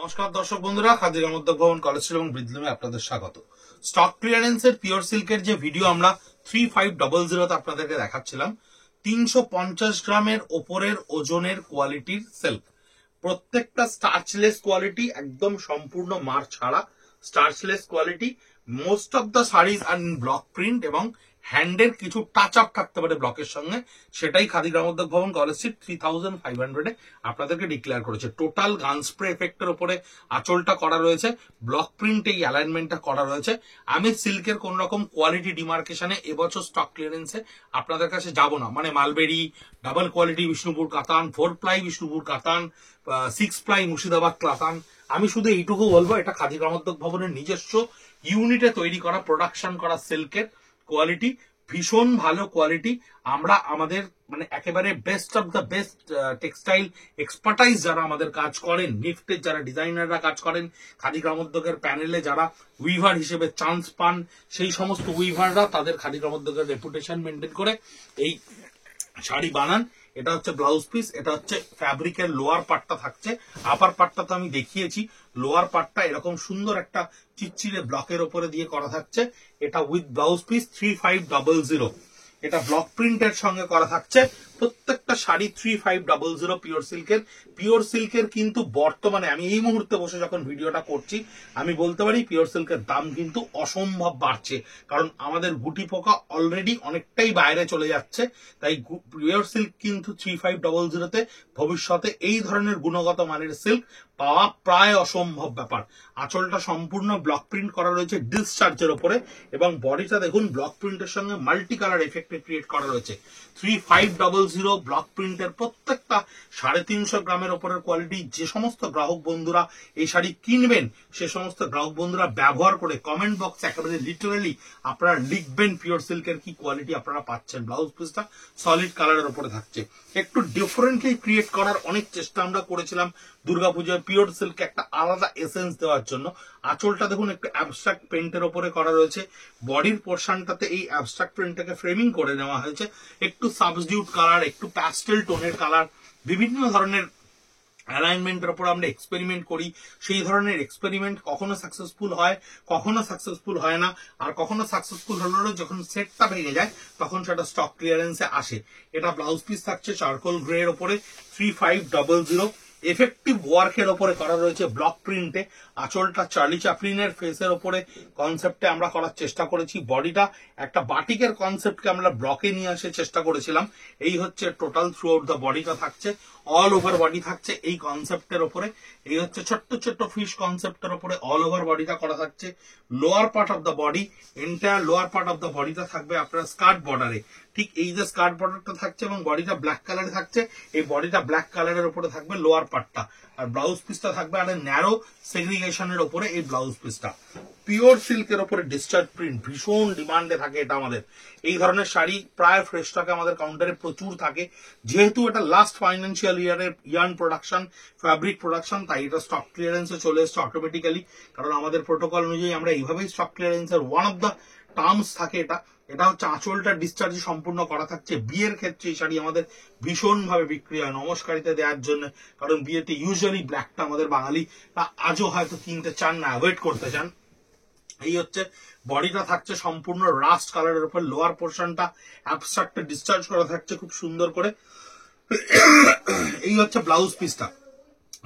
নমস্কার দর্শক বন্ধুরা, খাদির মধ্যক ভবন কলেজ এবং বৃদ্ধলুমে আপনাদের স্বাগত। স্টক ক্লিয়ারেন্সের পিওর সিল্কের যে ভিডিও আমরা 3500 আপনাদেরকে দেখাচ্ছিলাম, 350 গ্রামের ওপরের ওজনের কোয়ালিটির সিল্ক, প্রত্যেকটা স্টার্চলেস কোয়ালিটি, একদম সম্পূর্ণ মার ছাড়া starchless quality. Most of the saris are in block print এবং হ্যান্ডের কিছু টাচ আপ থাকতে পারে ব্লকের সঙ্গে, সেটাই খাদি গ্রামোদ্যোগ ভবন কলেজ স্ট্রিট 3500 আপনাদেরকে ডিক্লেয়ার করেছে। টোটাল গান স্প্রে এফেক্টের উপরে আঁচলটা করা রয়েছে, ব্লক প্রিন্ট এই অ্যালাইনমেন্টটা করা রয়েছে। আমি সিল্কের কোন রকম কোয়ালিটি ডিমার্কেশনে এবছর স্টক ক্লিয়ারেন্সে আপনাদের কাছে যাব না, মানে মালবেরি, ডাবল কোয়ালিটি বিষ্ণুপুর কাতান, 4 প্লাই বিষ্ণুপুর কাতান, 6 প্লাই মুর্শিদাবাদ কাতান। আমি শুধু এইটুকু বলবো, এটা খাদি গ্রামোদ্যোগ ভবনের নিজস্ব ইউনিটে তৈরি করা, প্রোডাকশন করা সিল্কের কোয়ালিটি, ভীষণ ভালো কোয়ালিটি। আমরা আমাদের মানে একেবারে best of the best textile expertise যারা আমাদের কাজ করেন, নিফটের যারা ডিজাইনাররা কাজ করেন, খাদি গ্রামোদ্যোগের প্যানেলে যারা উইভার হিসেবে চান্স পান, সেই সমস্ত উইভাররা তাদের খাদি গ্রামোদ্যোগের রেপুটেশন মেনটেন করে এই শাড়ি বানান। এটা হচ্ছে ব্লাউজ পিস, এটা হচ্ছে ফ্যাব্রিকের লোয়ার পার্টটা থাকছে। আপার পার্টটা তো আমি দেখিয়েছি, লোয়ার পার্টটা এরকম সুন্দর একটা চিচ্চিরে ব্লকের উপরে দিয়ে করা থাকছে। এটা উইথ ব্লাউজ পিস 3500, এটা ব্লক প্রিন্টের সঙ্গে করা থাকছে। প্রত্যেকটা শাড়ি 3500 পিওর সিল্কের। কিন্তু বর্তমানে আমি এই মুহূর্তে বসে যখন ভিডিওটা করছি, আমি বলতে পারি পিওর সিল্কের দাম কিন্তু অসম্ভব বাড়ছে, কারণ আমাদের গুটি পোকা অলরেডি অনেকটাই বাইরে চলে যাচ্ছে। তাই পিওর সিল্ক কিন্তু 3500 ভবিষ্যতে এই ধরনের গুণগত মানের সিল্ক পাওয়া প্রায় অসম্ভব ব্যাপার। আঁচলটা সম্পূর্ণ ব্লক প্রিন্ট করা রয়েছে ডিসচার্জের উপরে, এবং বডিটা দেখুন ব্লক প্রিন্টের সঙ্গে মাল্টি কালার এফেক্টে ক্রিয়েট করা রয়েছে। 3500 ব্লক প্রিন্টের প্রত্যেকটা 350 গ্রামের উপরের কোয়ালিটি। যে সমস্ত গ্রাহক বন্ধুরা এই শাড়ি কিনবেন, সে সমস্ত গ্রাহক বন্ধুরা ব্যবহার করে কমেন্ট বক্সে একেবারে লিটারালি আপনারা লিখবেন পিওর সিল্কের কি কোয়ালিটি আপনারা পাচ্ছেন। ব্লাউজ পিসটা সলিড কালারের উপরে থাকছে। একটু ডিফারেন্টলি ক্রিয়েট করার অনেক চেষ্টা আমরা করেছিলাম দুর্গাপূজায় পিওর সিল্ক একটা আলাদা এসেন্স দেওয়ার জন্য। আঁচলটা দেখুন একটু অ্যাবস্ট্রাক্ট পেন্টের উপরে করা রয়েছে, বডির পোর্শনটাতে এই অ্যাবস্ট্রাক্ট পেন্টটাকে ফ্রেমিং করে নেওয়া হয়েছে। একটু সাবস্টিটিউট কালার, একটু প্যাস্টেল টোনের কালার, বিভিন্ন ধরনের অ্যালাইনমেন্টের উপর আমরা এক্সপেরিমেন্ট করি। সেই ধরনের এক্সপেরিমেন্ট কখনো সাকসেসফুল হয়, কখনো সাকসেসফুল হয় না। আর কখনো সাকসেসফুল হলেও যখন সেটটা ভেঙে যায় তখন সেটা স্টক ক্লিয়ারেন্সে আসে। এটা ব্লাউজ পিস থাকছে চারকোল গ্রে এর উপরে 3500, এফেক্টিভ ওয়ার্কের ওপরে করা রয়েছে ব্লক প্রিন্টে। আঁচলটা চার্লি চ্যাপলিনের ফেসের ওপরে কনসেপ্টে আমরা করার চেষ্টা করেছি। বডিটা একটা বাটিকের কনসেপ্টকে আমরা ব্লকে নিয়ে আসার চেষ্টা করেছিলাম। এই হচ্ছে টোটাল থ্রু আউট দ্য বডিটা থাকছে, অল ওভার বডি থাকছে এই কনসেপ্টের ওপরে। এই হচ্ছে ছোট্ট ছোট্ট ফিশ কনসেপ্টের ওপরে অল ওভার বডিটা করা থাকছে। Lower part of the body, entire lower part of the বডিটা থাকবে আপনার স্কার্ট বর্ডারে। ঠিক এই যে স্কার্ট বর্ডারটা থাকছে এবং বডিটা ব্ল্যাক কালারে থাকছে, এই বডিটা ব্ল্যাক কালারের উপরে থাকবে লোয়ার পার্টটা। আর ব্লাউজ পিসটা থাকবে আর ন্যারো সেগ্রিগেশনের উপরে এই ব্লাউজ পিসটা। পিওর সিল্কের উপরে ডিসচার্জ প্রিন্ট ভীষণ ডিমান্ডে থাকে এটা আমাদের। এই ধরনের শাড়ি প্রায় ফ্রেশ থাকে আমাদের কাউন্টারে, প্রচুর থাকে। যেহেতু এটা লাস্ট ফাইন্যান্সিয়াল ইয়ারের ইয়ার্ন প্রোডাকশন, ফ্যাব্রিক প্রোডাকশন, তাই এটা স্টক ক্লিয়ারেন্সে চলে এসছে অটোমেটিক্যালি। কারণ আমাদের প্রোটোকল অনুযায়ী আমরা এইভাবেই স্টক ক্লিয়ারেন্সের ওয়ান অফ দ্য টার্মস থাকে এটা। এটা হচ্ছে আঁচলটা ডিসচার্জ সম্পূর্ণ করা থাকছে। বিয়ের ক্ষেত্রে এই শাড়ি আমাদের ভীষণ ভাবে বিক্রি হয় নমস্কারিতে দেওয়ার জন্য, কারণ বিয়েতে ইউজুয়ালি ব্ল্যাকটা আমাদের বাঙালি আজও হয়তো কিনতে চান না, অ্যাভয়েড করতে চান। এই হচ্ছে বডিটা থাকছে সম্পূর্ণ রাস্ট কালারের উপর, লোয়ার পোর্শনটা অ্যাবস্ট্রাক্টে ডিসচার্জ করা থাকছে খুব সুন্দর করে। এই হচ্ছে ব্লাউজ পিসটা।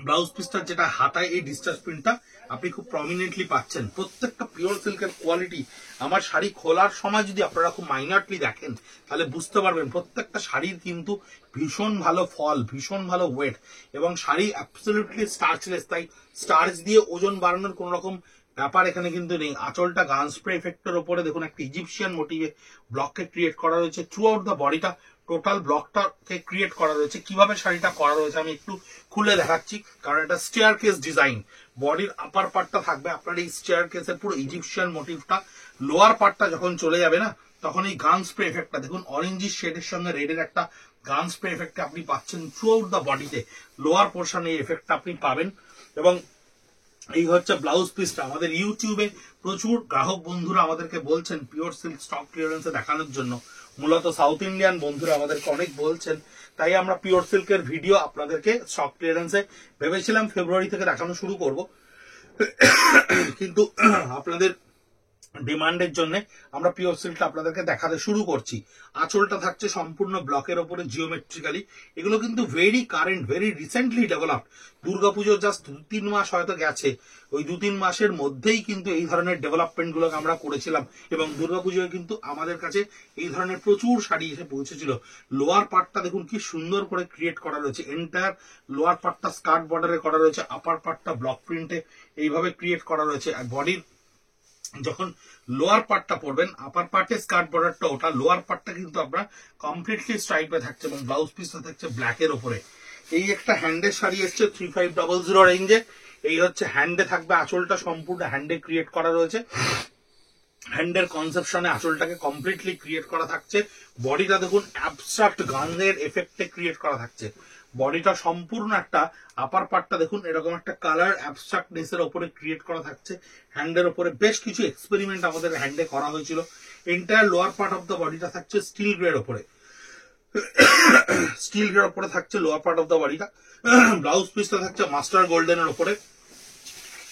ব্লাউজ পিসটার যেটা হাতায় এই ডিসচার্জ প্রিন্টটা আপনি খুব প্রমিনেন্টলি পাচ্ছেন। প্রত্যেকটা পিওর সিল্কের কোয়ালিটি আমার শাড়ি খোলার সময় যদি আপনারা খুব মাইনারলি দেখেন তাহলে বুঝতে পারবেন প্রত্যেকটা শাড়ির কিন্তু ভীষণ ভালো ফল, ভীষণ ভালো ওয়েট, এবং শাড়ি অ্যাবসলিউটলি স্টার্চলেস। তাই স্টার্চ দিয়ে ওজন বাড়ানোর কোন রকম ব্যাপার এখানে কিন্তু নেই। আঁচলটা গান স্প্রে এফেক্টের উপরে দেখুন একটা ইজিপশিয়ান মোটিভে ব্লককে ক্রিয়েট করা রয়েছে। থ্রু আউট দ্য বডিটা টোটাল ব্লকটাকে ক্রিয়েট করা রয়েছে। কিভাবে শাড়িটা করা রয়েছে আমি একটু খুলে দেখাচ্ছি, কারণ এটা স্টেয়ার কেস ডিজাইন। বডির আপার পার্টটা থাকবে আপনার এই স্টেয়ার কেসের পুরো ইজিপশিয়ান মোটিভটা। লোয়ার পার্টটা যখন চলে যাবে না, তখন এই গান স্প্রে এফেক্টটা দেখুন অরেঞ্জিশ শেডের সঙ্গে রেডের একটা গান স্প্রে এফেক্টটা আপনি পাচ্ছেন থ্রু আউট দ্য বডিতে। লোয়ার পোর্শনে এই এফেক্টটা আপনি পাবেন। এবং এই হচ্ছে ব্লাউজ পিসটা। আমাদের ইউটিউবে প্রচুর গ্রাহক বন্ধুরা আমাদেরকে বলছেন পিওর সিল্ক স্টক ক্লিয়ারেন্সে দেখানোর জন্য। মূলত সাউথ ইন্ডিয়ান বন্ধুরা আমাদেরকে অনেক বলছেন তাই আমরা পিওর সিল্কের ভিডিও আপনাদেরকে স্টক ক্লিয়ারেন্সে ভেবেছিলাম ফেব্রুয়ারি থেকে দেখানো শুরু করব, কিন্তু আপনাদের ডিমান্ডের জন্য আমরা পিওর সিল্কটা আপনাদেরকে দেখাতে শুরু করছি। আঁচলটা থাকছে সম্পূর্ণ ব্লকের ওপরে জিওমেট্রিক্যালি। এগুলো কিন্তু very current, very recently developed. Durga Puja just 2-3 মাস হয়তো গেছে, ওই 2-3 মাসের মধ্যেই কিন্তু এই ধরনের ডেভেলপমেন্ট গুলো আমরা করেছিলাম এবং দুর্গাপুজোয় কিন্তু আমাদের কাছে এই ধরনের প্রচুর শাড়ি এসে পৌঁছেছিল। লোয়ার পার্টটা দেখুন কি সুন্দর করে ক্রিয়েট করা রয়েছে, এন্টায়ার লোয়ার পার্টটা স্কার্ট বর্ডারে করা রয়েছে, আপার পার্টটা ব্লক প্রিন্টে এইভাবে ক্রিয়েট করা রয়েছে। আর বডির যখন লোয়ার পার্টটা পরবেন, আপার পার্টে স্কার্ট বর্ডারটা ওটা, লোয়ার পার্টটা কিন্তু আপনার কমপ্লিটলি স্ট্রাইপে থাকছে এবং ব্লাউজ পিসটা থাকছে ব্ল্যাকের উপরে। এই একটা হ্যান্ডের শাড়ি এসছে 3500 রেঞ্জে। এই হচ্ছে হ্যান্ডে থাকবে, আঁচলটা সম্পূর্ণ হ্যান্ডে ক্রিয়েট করা রয়েছে। হ্যান্ডের কনসেপশনে আঁচলটাকে কমপ্লিটলি ক্রিয়েট করা থাকছে। বডিটা দেখুন অ্যাবস্ট্রাক্ট গানের এফেক্টে ক্রিয়েট করা থাকছে। বডিটা সম্পূর্ণ একটা, আপার পার্টটা দেখুন এরকম একটা কালার অ্যাবস্ট্রাক্টনেস এর উপরে ক্রিয়েট করা থাকছে। হ্যান্ডের উপরে বেশ কিছু এক্সপেরিমেন্ট আমাদের হ্যান্ডে করা হয়েছিল। Entire lower part of the বডিটা থাকছে স্টিল গ্রের উপরে, স্টিল গ্রের উপরে থাকছে লোয়ার পার্ট অফ দ্য বডিটা। ব্লাউজ পিসটা থাকছে মাস্টার গোল্ডেনের উপরে।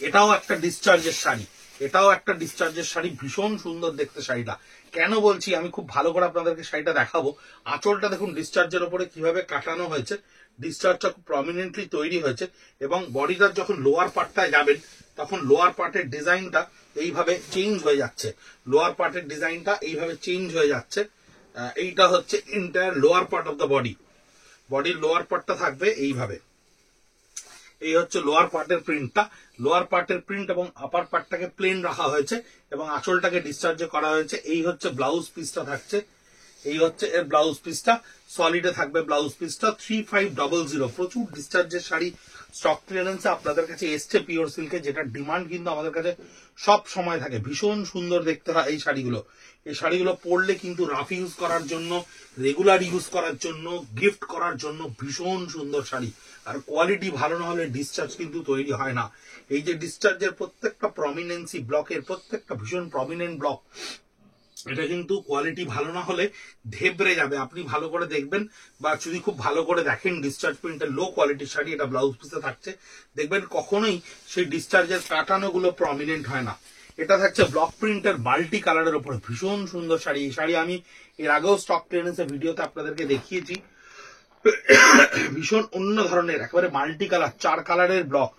এটাও একটা ডিসচার্জের শাড়ি, এটাও একটা ডিসচার্জের শাড়ি, ভীষণ সুন্দর দেখতে শাড়িটা। কেন বলছি, আমি খুব ভালো করে আপনাদেরকে শাড়িটা দেখাবো। আঁচলটা দেখুন ডিসচার্জের উপরে কিভাবে কাটানো হয়েছে, ডিসচার্জটা খুব প্রমিনেন্টলি তৈরি হয়েছে এবং বডিটার যখন লোয়ার পার্টটায় যাবেন তখন লোয়ার পার্টের ডিজাইনটা এইভাবে চেঞ্জ হয়ে যাচ্ছে, লোয়ার পার্টের ডিজাইনটা এইভাবে চেঞ্জ হয়ে যাচ্ছে। এইটা হচ্ছে entire lower part of the body. বডির লোয়ার পার্টটা থাকবে এইভাবে, এই হচ্ছে লোয়ার পার্টের প্রিন্টটা। লোয়ার পার্টের প্রিন্ট এবং আপার পার্টটাকে প্লেন রাখা হয়েছে এবং আঁচলটাকে ডিসচার্জ করা হয়েছে। এই হচ্ছে ব্লাউজ পিসটা থাকছে, এই হচ্ছে এর ব্লাউজ পিসটা, সলিডে থাকবে ব্লাউজ পিসটা। 3500, প্রচুর ডিসচার্জের শাড়ি স্টক ক্লিয়ারেন্সে আপনাদের কাছে এসছে পিওর সিল্কে, যেটা ডিমান্ড কিন্তু আমাদের কাছে সব সময় থাকে। ভীষণ সুন্দর দেখতে হয় এই শাড়িগুলো। এই শাড়িগুলো পরলে কিন্তু রাফ ইউজ করার জন্য, রেগুলার ইউজ করার জন্য, গিফট করার জন্য ভীষণ সুন্দর শাড়ি। আর কোয়ালিটি ভালো না হলে ডিসচার্জ কিন্তু তৈরি হয় না। এই যে ডিসচার্জের প্রত্যেকটা প্রমিনেন্সি ব্লকের প্রত্যেকটা ভীষণ প্রমিনেন্ট ব্লক, এটা কিন্তু কোয়ালিটি ভালো না হলে ধেবড়ে যাবে। আপনি ভালো করে দেখবেন বা যদি খুব ভালো করে দেখেন ডিসচার্জ প্রিন্টের লো কোয়ালিটির শাড়ি, এটা ব্লাউজ পিসে থাকছে, দেখবেন কখনোই সেই ডিসচার্জের কাটানো গুলো প্রমিনেন্ট হয় না। এটা থাকছে ব্লক প্রিন্টের মাল্টি কালারের উপরে, ভীষণ সুন্দর শাড়ি। এই শাড়ি আমি এর আগেও স্টক ক্লিয়ারেন্সের ভিডিওতে আপনাদেরকে দেখিয়েছি। ভীষণ অন্য ধরনের একেবারে মাল্টি কালার, 4 কালারের ব্লক।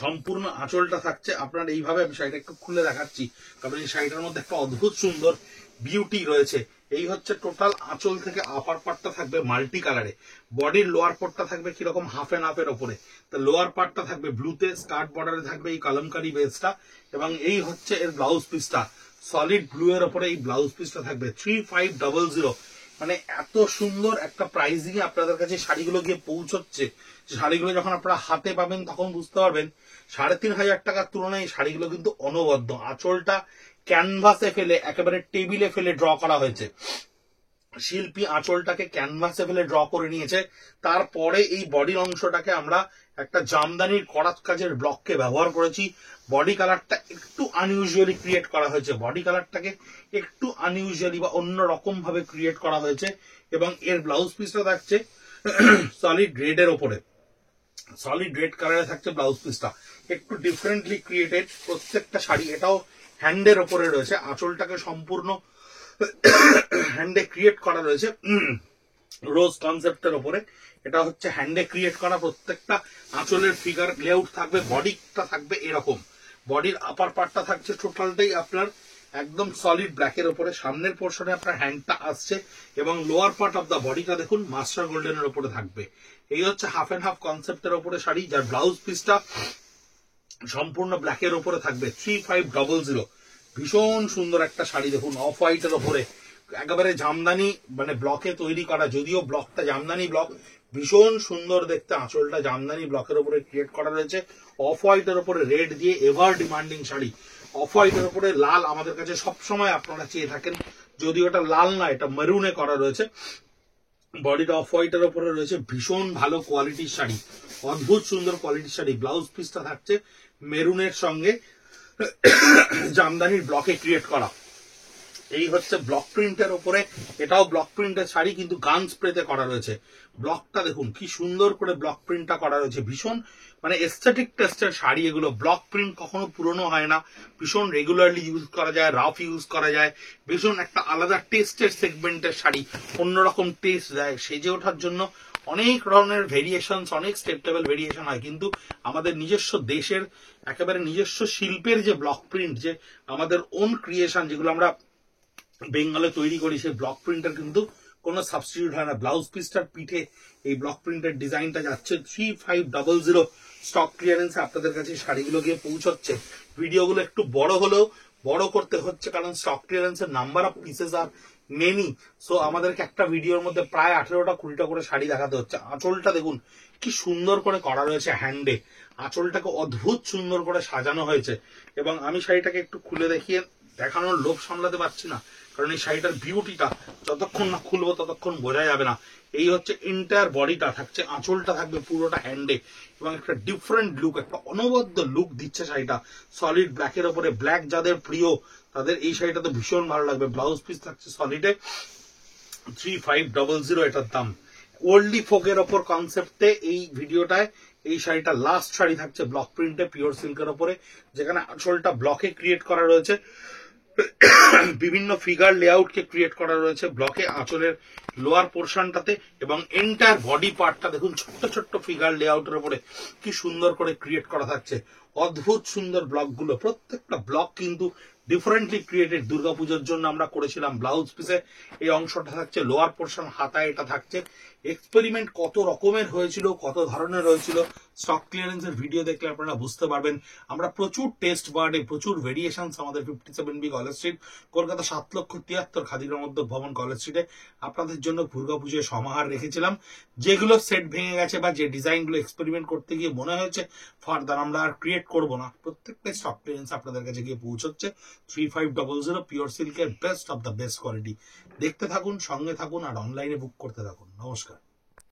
সম্পূর্ণ আঁচলটা থাকছে আপনার এইভাবে, আমি শাড়িটা একটু খুলে দেখাচ্ছি কারণ এই শাড়িটার মধ্যে একটা অদ্ভুত সুন্দর বিউটি রয়েছে। এই হচ্ছে টোটাল আঁচল থেকে আপার পার্টটা থাকবে মাল্টি কালারে। বডির লোয়ার পার্টটা থাকবে কিরকম হাফ এন্ড হাফের ওপরে, তো লোয়ার পার্টটা থাকবে ব্লুতে, স্কার্ট বর্ডারে থাকবে এই কালামকারি বেসটা এবং এই হচ্ছে এর ব্লাউজ পিসটা, সলিড ব্লু এর ওপরে এই ব্লাউজ পিসটা থাকবে। 3500, মানে এত সুন্দর একটা প্রাইজিং আপনাদের কাছে শাড়িগুলো গিয়ে পৌঁছচ্ছে। শাড়িগুলো যখন আপনারা হাতে পাবেন তখন বুঝতে পারবেন 3500 টাকার তুলনায় শাড়িগুলো কিন্তু অনবদ্য। আঁচলটা ক্যানভাসে ফেলে, একেবারে টেবিলে ফেলে ড্র করা হয়েছে। শিল্পী আঁচলটাকে ক্যানভাসে ফেলে ড্র করে নিয়েছে, তারপরে এই বডির অংশটাকে আমরা একটা জামদানির করাত কাজের ব্লককে ব্যবহার করেছি। বডি কালারটা একটু আনইউজুয়ালি ক্রিয়েট করা হয়েছে, বডি কালারটাকে একটু আনইউজুয়ালি বা অন্য রকম ভাবে ক্রিয়েট করা হয়েছে এবং এর ব্লাউজ পিসটা থাকছে সলিড রেড এর ওপরে, সলিড রেড কালারে থাকছে ব্লাউজ পিসটা, একটু ডিফারেন্টলি ক্রিয়েটেড প্রত্যেকটা শাড়ি। এটাও হ্যান্ডের ওপরে রয়েছে, আঁচলটাকে সম্পূর্ণ হ্যান্ডে ক্রিয়েট করা রয়েছে রোজ কনসেপ্টের ওপরে। এটা হচ্ছে হ্যান্ডে ক্রিয়েট করা, প্রত্যেকটা আঁচলের ফিগার লেআউট থাকবে। বডিটা থাকবে এরকম, বডির আপার পার্টটা থাকছে টোটালটাই আপনার একদম সলিড ব্ল্যাকের উপরে, সামনের পোর্শনে আপনার হ্যান্ডটা আসছে এবং লোয়ার পার্ট অফ দ্য বডিটা দেখুন মাস্টার গোল্ডেনের উপরে থাকবে। এই হচ্ছে হাফ এন্ড হাফ কনসেপ্টের উপরে শাড়ি, যার ব্লাউজ পিসটা সম্পূর্ণ ব্ল্যাকের উপরে থাকবে। 3500, ভীষণ সুন্দর একটা শাড়ি দেখুন, অফ হোয়াইটের উপরে, একেবারে জামদানি মানে ব্লকে তৈরি করা, যদিও ব্লকটা জামদানি ব্লক, ভীষণ সুন্দর দেখতে। আঁচলটা জামদানি ব্লকের উপরে ক্রিয়েট করা রয়েছে, অফ হোয়াইটের উপরে রেড দিয়ে এভার ডিমান্ডিং শাড়ি। অফ হোয়াইটের উপরে লাল আমাদের কাছে সবসময় আপনারা চেয়ে থাকেন, যদিও এটা লাল না, এটা মেরুনে করা রয়েছে। বডিটা অফ হোয়াইটের উপরে রয়েছে, ভীষণ ভালো কোয়ালিটির শাড়ি, অদ্ভুত সুন্দর কোয়ালিটির শাড়ি। ব্লাউজ পিসটা থাকছে মেরুনের সঙ্গে জামদানির ব্লকে ক্রিয়েট করা। এই হচ্ছে ব্লক প্রিন্টের ওপরে, এটাও ব্লক প্রিন্টের শাড়ি কিন্তু গান স্প্রেতে করা রয়েছে। ব্লকটা দেখুন কি সুন্দর করে ব্লক প্রিন্টটা করা রয়েছে, ভীষণ মানে এস্থেটিক টেস্টের শাড়ি এগুলো। ব্লক প্রিন্ট কখনো পুরনো হয় না, ভীষণ রেগুলারলি ইউজ করা যায়, রাফ ইউজ করা যায়, ভীষণ একটা আলাদা টেস্টের সেগমেন্টের শাড়ি, অন্যরকম টেস্ট দেয়। সেজে ওঠার জন্য অনেক ধরনের ভেরিয়েশন, অনেক স্টেপ লেভেল ভেরিয়েশন হয়, কিন্তু আমাদের নিজস্ব দেশের একেবারে নিজস্ব শিল্পের যে ব্লক প্রিন্ট, যে আমাদের ওন ক্রিয়েশন যেগুলো আমরা বেঙ্গলে তৈরি করি, সেই ব্লক প্রিন্টের কিন্তু কোনো সাবস্টিটিউট হয় না। ব্লাউজ পিসটার পিঠে এই ব্লক প্রিন্টের ডিজাইনটা যাচ্ছে 3500 স্টক ক্লিয়ারেন্সে আপনাদের কাছে শাড়িগুলো গিয়ে পৌঁছচ্ছে। ভিডিওগুলো একটু বড় হলেও বড় করতে হচ্ছে, কারণ স্টক ক্লিয়ারেন্সের number of pieces are many. So আমাদেরকে একটা ভিডিওর মধ্যে প্রায় 18টা 20টা করে শাড়ি দেখাতে হচ্ছে। আঁচলটা দেখুন কি সুন্দর করে করা রয়েছে হ্যান্ডে, আঁচলটাকে অদ্ভুত সুন্দর করে সাজানো হয়েছে। এবং আমি শাড়িটাকে একটু খুলে দেখিয়ে দেখানোর লোভ সামলাতে পারছি না, কারণ এই শাড়িটার বিউটিটা যতক্ষণ না খুলবো ততক্ষণ বোঝা যাবে না। এই হচ্ছে এন্টায়ার বডিটা থাকছে, আঁচলটা থাকবে পুরোটা হ্যান্ডে, এবং একটা ডিফারেন্ট লুক, একটা অনবদ্য লুক দিচ্ছে শাড়িটা। সলিড ব্ল্যাকের ওপরে, ব্ল্যাক যাদের প্রিয় তাদের এই শাড়িটা তো ভীষণ ভালো লাগবে। ব্লাউজ পিস থাকছে সলিডে, 3500 এটার দাম। ওল্ডি ফোকের ওপর কনসেপ্টে এই ভিডিওটায় এই শাড়িটা লাস্ট শাড়ি থাকছে ব্লক প্রিন্টে পিওর সিল্কের ওপরে, যেখানে আঁচলটা ব্লকে ক্রিয়েট করা রয়েছে, বিভিন্ন ফিগার লেআউটকে ক্রিয়েট করা রয়েছে ব্লকে আঁচলের লোয়ার পোর্শনটাতে, এবং এন্টায়ার বডি পার্টটা দেখুন ছোট্ট ছোট্ট ফিগার লেআউটের উপরে কি সুন্দর করে ক্রিয়েট করা থাকছে। অদ্ভুত সুন্দর ব্লকগুলো, প্রত্যেকটা ব্লক কিন্তু ডিফারেন্টলি ক্রিয়েটেড। দুর্গাপুজোর জন্য আমরা করেছিলাম ব্লাউজ পিসে এই অংশটা থাকছে, লোয়ার পোর্শন হাতায় এটা থাকছে। এক্সপেরিমেন্ট কত রকমের হয়েছিল, কত ধরনের হয়েছিল, স্টক ক্লিয়ারেন্সের ভিডিও দেখলে আপনারা বুঝতে পারবেন। আমরা প্রচুর টেস্ট বার্ডে, প্রচুর ভেরিয়েশনস আমাদের 57B কলেজ স্ট্রিট, কলকাতা 7,73,000 খাদিগ্রামোদ্যোগ ভবন কলেজ স্ট্রিটে আপনাদের জন্য দুর্গাপুজোয় সমাহার রেখেছিলাম। যেগুলো সেট ভেঙে গেছে বা যে ডিজাইনগুলো এক্সপেরিমেন্ট করতে গিয়ে মনে হয়েছে ফার্দার আমরা আর ক্রিয়েট করবো না, প্রত্যেকটাই স্টক ক্লিয়ারেন্স আপনাদের কাছে গিয়ে পৌঁছচ্ছে। 3500 পিওর সিল্কের best of the best quality. দেখতে থাকুন, সঙ্গে থাকুন, আর অনলাইনে বুক করতে থাকুন। নমস্কার।